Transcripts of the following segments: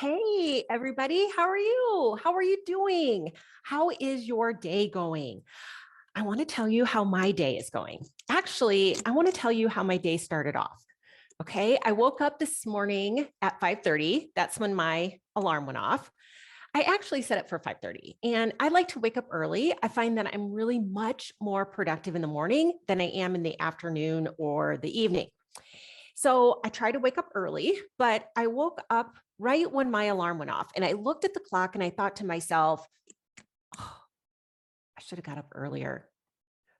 Hey, everybody. How are you? How are you doing? How is your day going? I want to tell you how my day is going. Actually, I want to tell you how my day started off. Okay. I woke up this morning at 5:30. That's when my alarm went off. I actually set it for 5:30 and I like to wake up early. I find that I'm really much more productive in the morning than I am in the afternoon or the evening. So I tried to wake up early, but I woke up right when my alarm went off. And I looked at the clock and I thought to myself, oh, I should have got up earlier.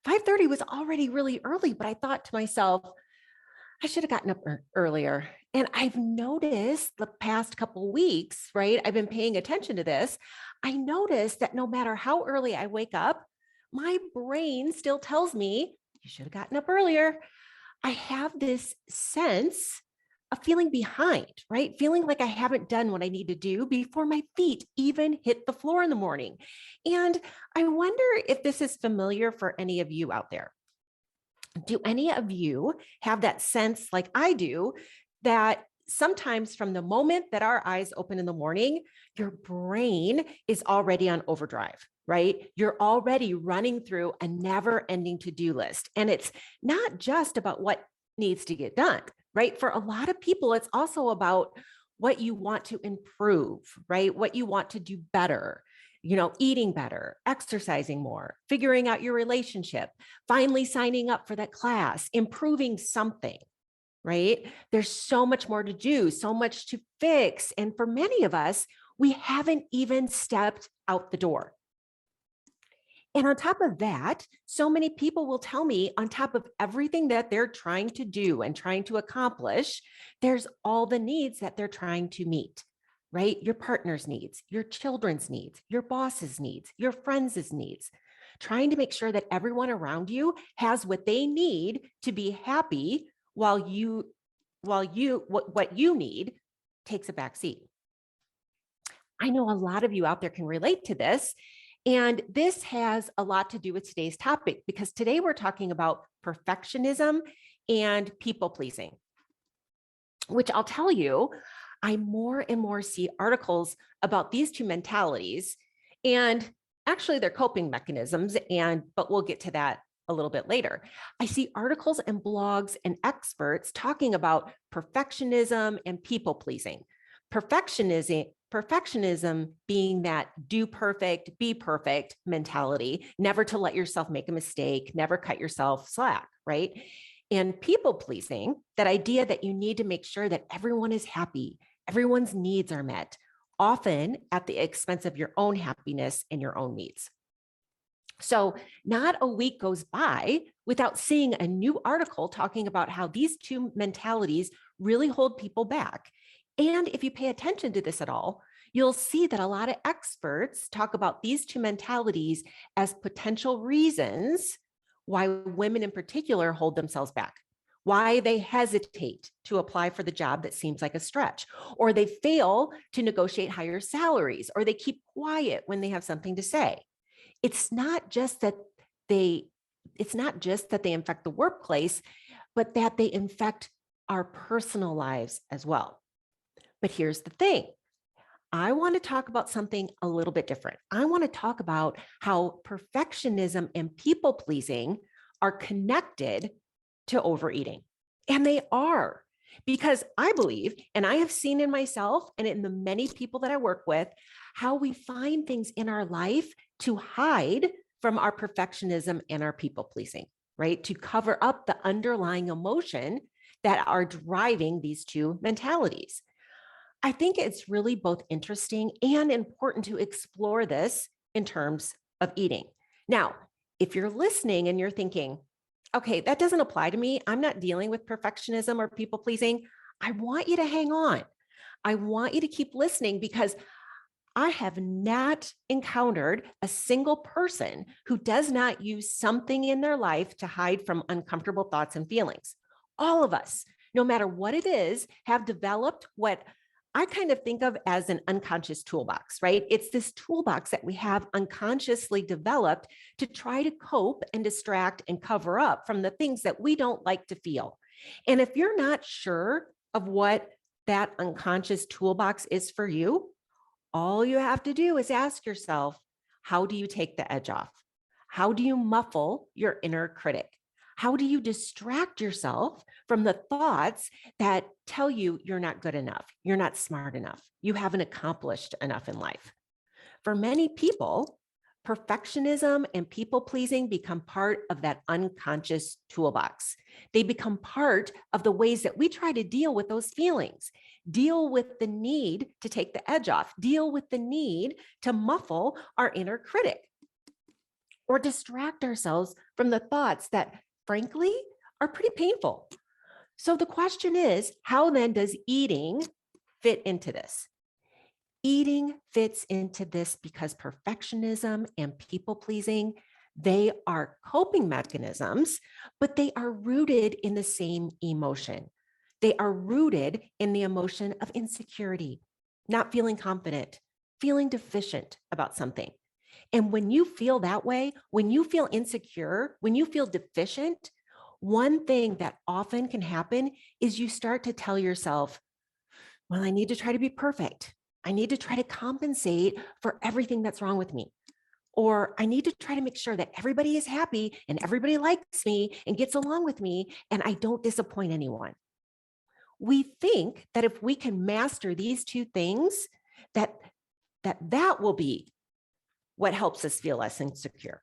5:30 was already really early, but I thought to myself, I should have gotten up earlier. And I've noticed the past couple of weeks, right? I've been paying attention to this. I noticed that no matter how early I wake up, my brain still tells me you should have gotten up earlier. I have this sense of feeling behind, right? Feeling like I haven't done what I need to do before my feet even hit the floor in the morning. And I wonder if this is familiar for any of you out there. Do any of you have that sense, like I do, that sometimes from the moment that our eyes open in the morning, your brain is already on overdrive, right? You're already running through a never ending to-do list. And it's not just about what needs to get done, right? For a lot of people, it's also about what you want to improve, right? What you want to do better, eating better, exercising more, figuring out your relationship, finally signing up for that class, improving something, right? There's so much more to do, so much to fix. And for many of us, we haven't even stepped out the door. And on top of that, so many people will tell me, on top of everything that they're trying to do and trying to accomplish, there's all the needs that they're trying to meet, right? Your partner's needs, your children's needs, your boss's needs, your friends' needs, trying to make sure that everyone around you has what they need to be happy while what you need takes a back seat. I know a lot of you out there can relate to this. And this has a lot to do with today's topic, because today we're talking about perfectionism and people pleasing, which I'll tell you, I more and more see articles about these two mentalities and actually their coping mechanisms. But we'll get to that a little bit later. I see articles and blogs and experts talking about perfectionism and people pleasing. Perfectionism being that do perfect, be perfect mentality, never to let yourself make a mistake, never cut yourself slack, right? And people pleasing, that idea that you need to make sure that everyone is happy, everyone's needs are met, often at the expense of your own happiness and your own needs. So not a week goes by without seeing a new article talking about how these two mentalities really hold people back. And if you pay attention to this at all, you'll see that a lot of experts talk about these two mentalities as potential reasons why women in particular hold themselves back, why they hesitate to apply for the job that seems like a stretch, or they fail to negotiate higher salaries, or they keep quiet when they have something to say. It's not just that they infect the workplace, but that they infect our personal lives as well. But here's the thing. I want to talk about something a little bit different. I want to talk about how perfectionism and people pleasing are connected to overeating. And they are, because I believe, and I have seen in myself and in the many people that I work with, how we find things in our life to hide from our perfectionism and our people pleasing, right? To cover up the underlying emotion that are driving these two mentalities. I think it's really both interesting and important to explore this in terms of eating. Now, if you're listening and you're thinking, okay, that doesn't apply to me, I'm not dealing with perfectionism or people pleasing, I want you to hang on. I want you to keep listening, because I have not encountered a single person who does not use something in their life to hide from uncomfortable thoughts and feelings. All of us, no matter what it is, have developed what I kind of think of as an unconscious toolbox, right? It's this toolbox that we have unconsciously developed to try to cope and distract and cover up from the things that we don't like to feel. And if you're not sure of what that unconscious toolbox is for you, all you have to do is ask yourself, how do you take the edge off? How do you muffle your inner critic? How do you distract yourself from the thoughts that tell you you're not good enough, you're not smart enough, you haven't accomplished enough in life? For many people, perfectionism and people pleasing become part of that unconscious toolbox. They become part of the ways that we try to deal with those feelings, deal with the need to take the edge off, deal with the need to muffle our inner critic, or distract ourselves from the thoughts that, frankly, are pretty painful. So the question is, how then does eating fit into this? Eating fits into this because perfectionism and people pleasing, they are coping mechanisms, but they are rooted in the same emotion. They are rooted in the emotion of insecurity, not feeling confident, feeling deficient about something. And when you feel that way, when you feel insecure, when you feel deficient, one thing that often can happen is you start to tell yourself, well, I need to try to be perfect. I need to try to compensate for everything that's wrong with me. Or I need to try to make sure that everybody is happy and everybody likes me and gets along with me and I don't disappoint anyone. We think that if we can master these two things, that will be what helps us feel less insecure.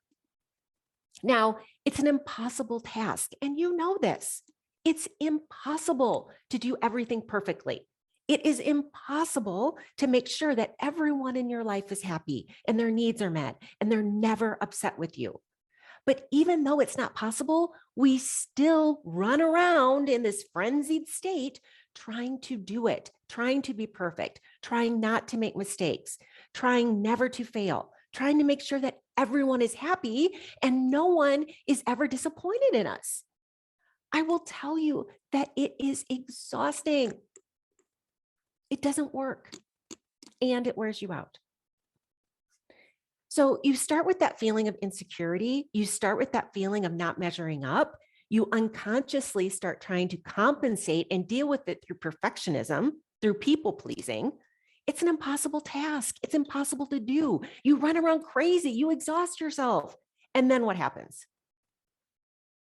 Now, it's an impossible task, and you know this. It's impossible to do everything perfectly. It is impossible to make sure that everyone in your life is happy and their needs are met and they're never upset with you. But even though it's not possible, we still run around in this frenzied state trying to do it, trying to be perfect, trying not to make mistakes, trying never to fail, trying to make sure that everyone is happy and no one is ever disappointed in us. I will tell you that it is exhausting. It doesn't work and it wears you out. So you start with that feeling of insecurity. You start with that feeling of not measuring up. You unconsciously start trying to compensate and deal with it through perfectionism, through people pleasing. It's an impossible task. It's impossible to do. You run around crazy. You exhaust yourself. And then what happens?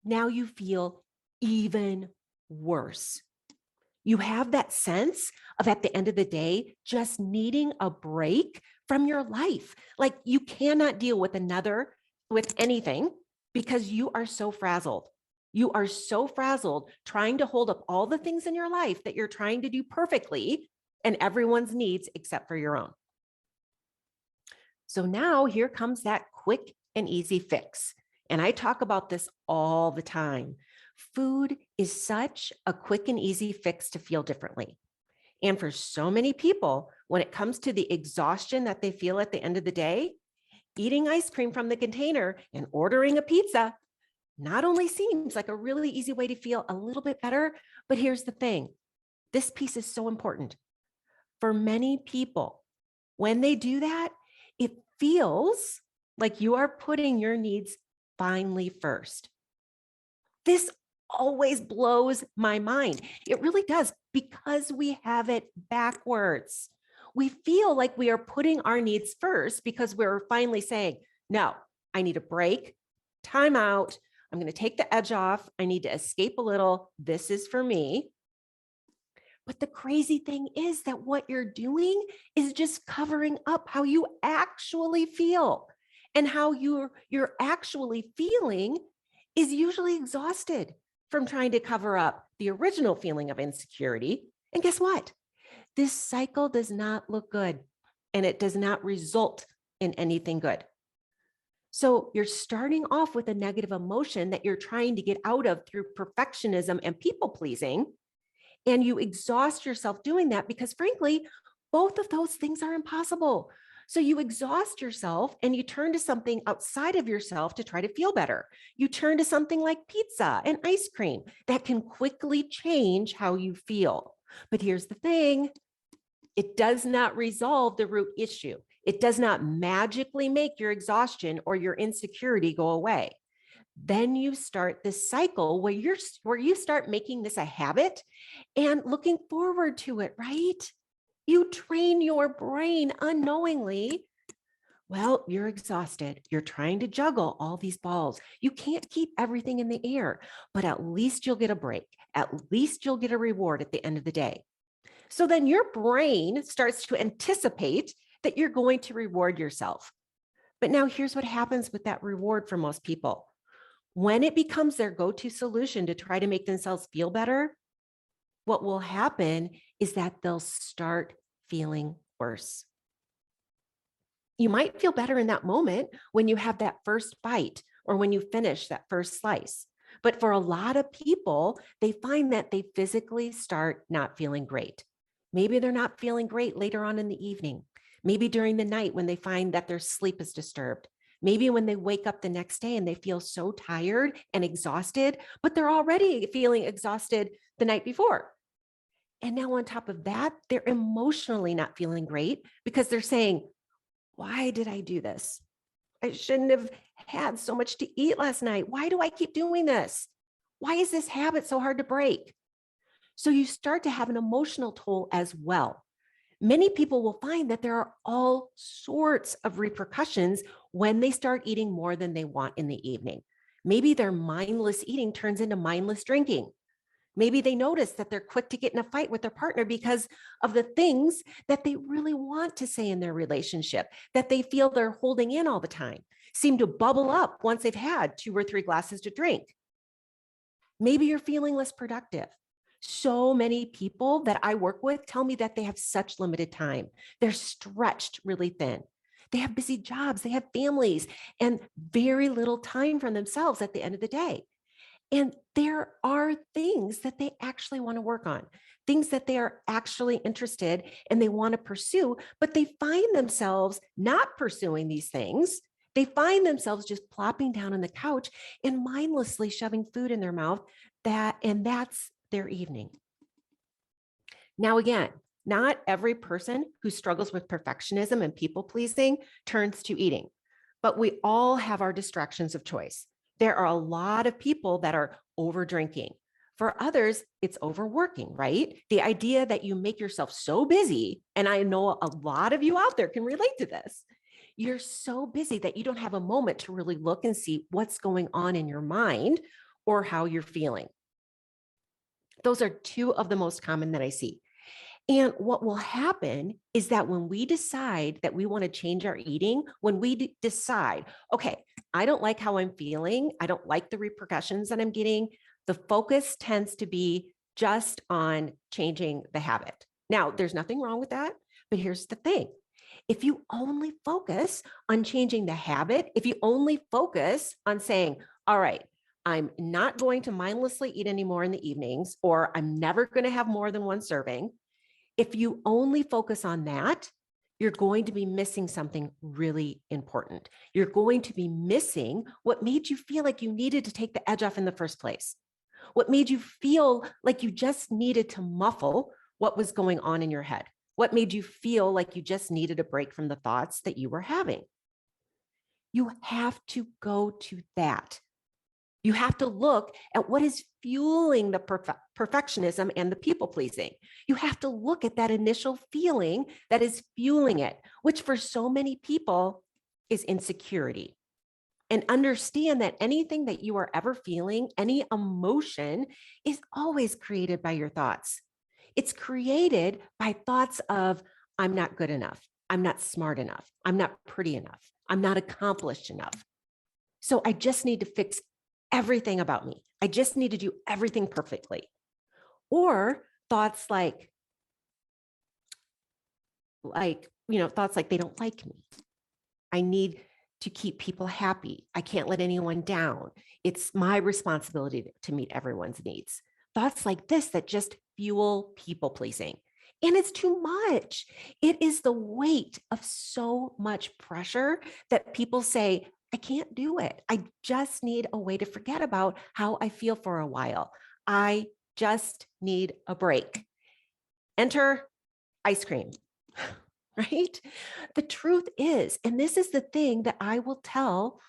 Now you feel even worse. You have that sense of at the end of the day, just needing a break from your life. Like you cannot deal with anything because you are so frazzled. You are so frazzled trying to hold up all the things in your life that you're trying to do perfectly and everyone's needs except for your own. So now here comes that quick and easy fix. And I talk about this all the time. Food is such a quick and easy fix to feel differently. And for so many people, when it comes to the exhaustion that they feel at the end of the day, eating ice cream from the container and ordering a pizza not only seems like a really easy way to feel a little bit better, but here's the thing. This piece is so important. For many people, when they do that, it feels like you are putting your needs finally first. This always blows my mind. It really does because we have it backwards. We feel like we are putting our needs first because we're finally saying, no, I need a break, time out. I'm going to take the edge off. I need to escape a little. This is for me. But the crazy thing is that what you're doing is just covering up how you actually feel, and how you're actually feeling is usually exhausted from trying to cover up the original feeling of insecurity. And guess what? This cycle does not look good and it does not result in anything good. So you're starting off with a negative emotion that you're trying to get out of through perfectionism and people pleasing. And you exhaust yourself doing that because frankly, both of those things are impossible. So you exhaust yourself and you turn to something outside of yourself to try to feel better. You turn to something like pizza and ice cream that can quickly change how you feel. But here's the thing, it does not resolve the root issue. It does not magically make your exhaustion or your insecurity go away. Then you start this cycle where you start making this a habit and looking forward to it, right? You train your brain unknowingly. Well, you're exhausted. You're trying to juggle all these balls. You can't keep everything in the air, but at least you'll get a break. At least you'll get a reward at the end of the day. So then your brain starts to anticipate that you're going to reward yourself. But now here's what happens with that reward for most people. When it becomes their go-to solution to try to make themselves feel better, what will happen is that they'll start feeling worse. You might feel better in that moment when you have that first bite or when you finish that first slice. But for a lot of people, they find that they physically start not feeling great. Maybe they're not feeling great later on in the evening. Maybe during the night when they find that their sleep is disturbed. Maybe when they wake up the next day and they feel so tired and exhausted, but they're already feeling exhausted the night before. And now, on top of that, they're emotionally not feeling great because they're saying, why did I do this? I shouldn't have had so much to eat last night. Why do I keep doing this? Why is this habit so hard to break? So you start to have an emotional toll as well. Many people will find that there are all sorts of repercussions when they start eating more than they want in the evening. Maybe their mindless eating turns into mindless drinking. Maybe they notice that they're quick to get in a fight with their partner because of the things that they really want to say in their relationship, that they feel they're holding in all the time, seem to bubble up once they've had 2 or 3 glasses to drink. Maybe you're feeling less productive. So many people that I work with tell me that they have such limited time. They're stretched really thin. They have busy jobs, they have families, and very little time for themselves at the end of the day. And there are things that they actually want to work on, things that they are actually interested and they want to pursue, but they find themselves not pursuing these things. They find themselves just plopping down on the couch and mindlessly shoving food in their mouth, and that's their evening. Now, again, not every person who struggles with perfectionism and people pleasing turns to eating, but we all have our distractions of choice. There are a lot of people that are over drinking. For others, it's overworking, right? The idea that you make yourself so busy, and I know a lot of you out there can relate to this. You're so busy that you don't have a moment to really look and see what's going on in your mind or how you're feeling. Those are 2 of the most common that I see. And what will happen is that when we decide that we want to change our eating, when we decide, okay, I don't like how I'm feeling, I don't like the repercussions that I'm getting, the focus tends to be just on changing the habit. Now, there's nothing wrong with that, but here's the thing. If you only focus on changing the habit, if you only focus on saying, all right, I'm not going to mindlessly eat anymore in the evenings, or I'm never going to have more than 1 serving, if you only focus on that, you're going to be missing something really important. You're going to be missing what made you feel like you needed to take the edge off in the first place. What made you feel like you just needed to muffle what was going on in your head? What made you feel like you just needed a break from the thoughts that you were having? You have to go to that. You have to look at what is fueling the perfectionism and the people pleasing. You have to look at that initial feeling that is fueling it, which for so many people is insecurity. And understand that anything that you are ever feeling, any emotion, is always created by your thoughts. It's created by thoughts of, I'm not good enough. I'm not smart enough. I'm not pretty enough. I'm not accomplished enough. So I just need to fix everything about me. I just need to do everything perfectly. Or thoughts thoughts like they don't like me. I need to keep people happy. I can't let anyone down. It's my responsibility to meet everyone's needs. Thoughts like this that just fuel people pleasing. And it's too much. It is the weight of so much pressure that people say, I can't do it. I just need a way to forget about how I feel for a while. I just need a break. Enter ice cream, right? The truth is, and this is the thing that I tell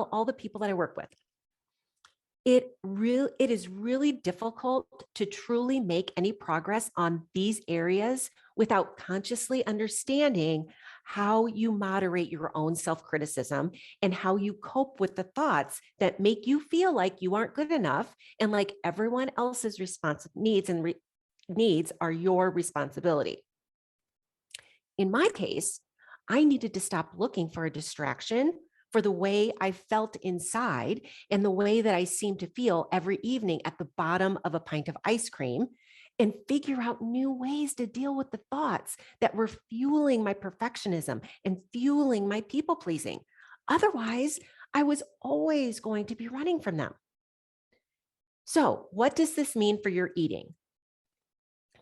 all the people that I work with. It is really difficult to truly make any progress on these areas without consciously understanding how you moderate your own self-criticism and how you cope with the thoughts that make you feel like you aren't good enough and like everyone else's needs are your responsibility. In my case, I needed to stop looking for a distraction for the way I felt inside and the way that I seemed to feel every evening at the bottom of a pint of ice cream, and figure out new ways to deal with the thoughts that were fueling my perfectionism and fueling my people pleasing. Otherwise, I was always going to be running from them. So, what does this mean for your eating?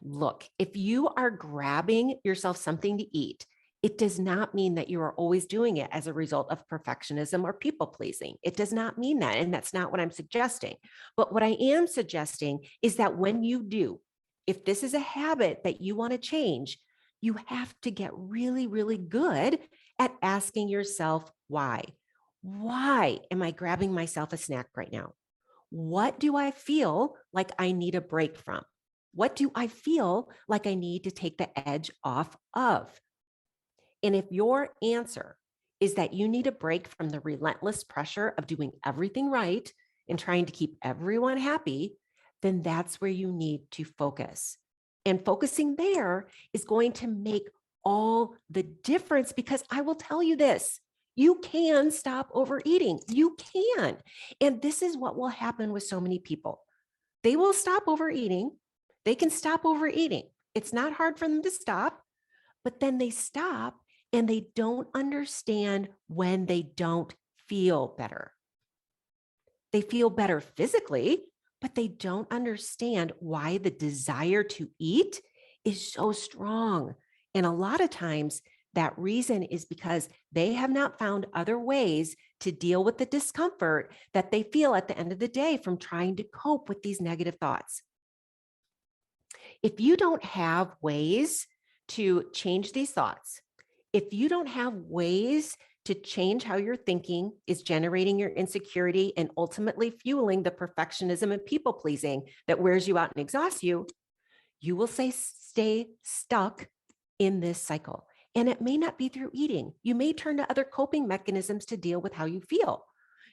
Look, if you are grabbing yourself something to eat, it does not mean that you are always doing it as a result of perfectionism or people pleasing. It does not mean that. And that's not what I'm suggesting. But what I am suggesting is that when you do, if this is a habit that you want to change, you have to get really, really good at asking yourself why. Why am I grabbing myself a snack right now? What do I feel like I need a break from? What do I feel like I need to take the edge off of? And if your answer is that you need a break from the relentless pressure of doing everything right and trying to keep everyone happy, then that's where you need to focus. And focusing there is going to make all the difference, because I will tell you this, you can stop overeating. You can. And this is what will happen with so many people. They will stop overeating. They can stop overeating. It's not hard for them to stop, but then they stop and they don't understand when they don't feel better. They feel better physically, but they don't understand why the desire to eat is so strong. And a lot of times that reason is because they have not found other ways to deal with the discomfort that they feel at the end of the day from trying to cope with these negative thoughts. If you don't have ways to change these thoughts, if you don't have ways to change how your thinking is generating your insecurity and ultimately fueling the perfectionism and people pleasing that wears you out and exhausts you, you will stay stuck in this cycle. And it may not be through eating. You may turn to other coping mechanisms to deal with how you feel.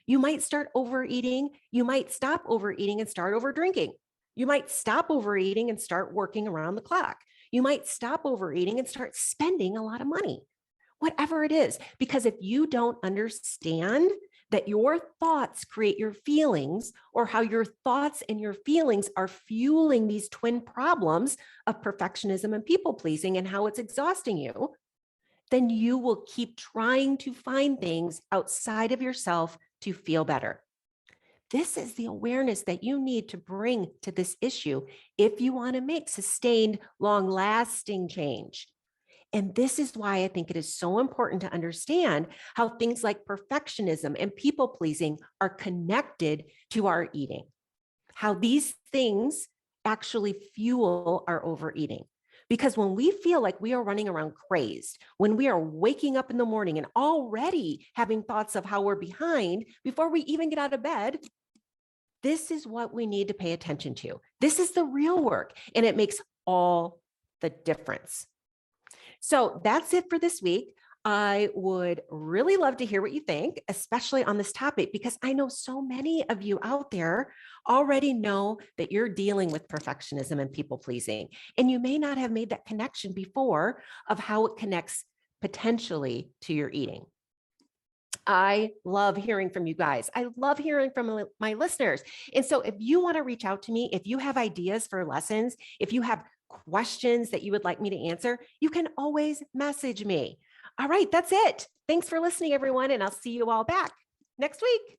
You might start overeating. You might stop overeating and start over drinking. You might stop overeating and start working around the clock. You might stop overeating and start spending a lot of money, whatever it is. Because if you don't understand that your thoughts create your feelings, or how your thoughts and your feelings are fueling these twin problems of perfectionism and people pleasing and how it's exhausting you, then you will keep trying to find things outside of yourself to feel better. This is the awareness that you need to bring to this issue if you want to make sustained, long-lasting change. And this is why I think it is so important to understand how things like perfectionism and people pleasing are connected to our eating, how these things actually fuel our overeating. Because when we feel like we are running around crazed, when we are waking up in the morning and already having thoughts of how we're behind before we even get out of bed, this is what we need to pay attention to. This is the real work, and it makes all the difference. So that's it for this week. I would really love to hear what you think, especially on this topic, because I know so many of you out there already know that you're dealing with perfectionism and people pleasing, and you may not have made that connection before of how it connects potentially to your eating. I love hearing from you guys. I love hearing from my listeners. And so if you want to reach out to me, if you have ideas for lessons, if you have questions that you would like me to answer, you can always message me. All right, that's it. Thanks for listening, everyone. And I'll see you all back next week.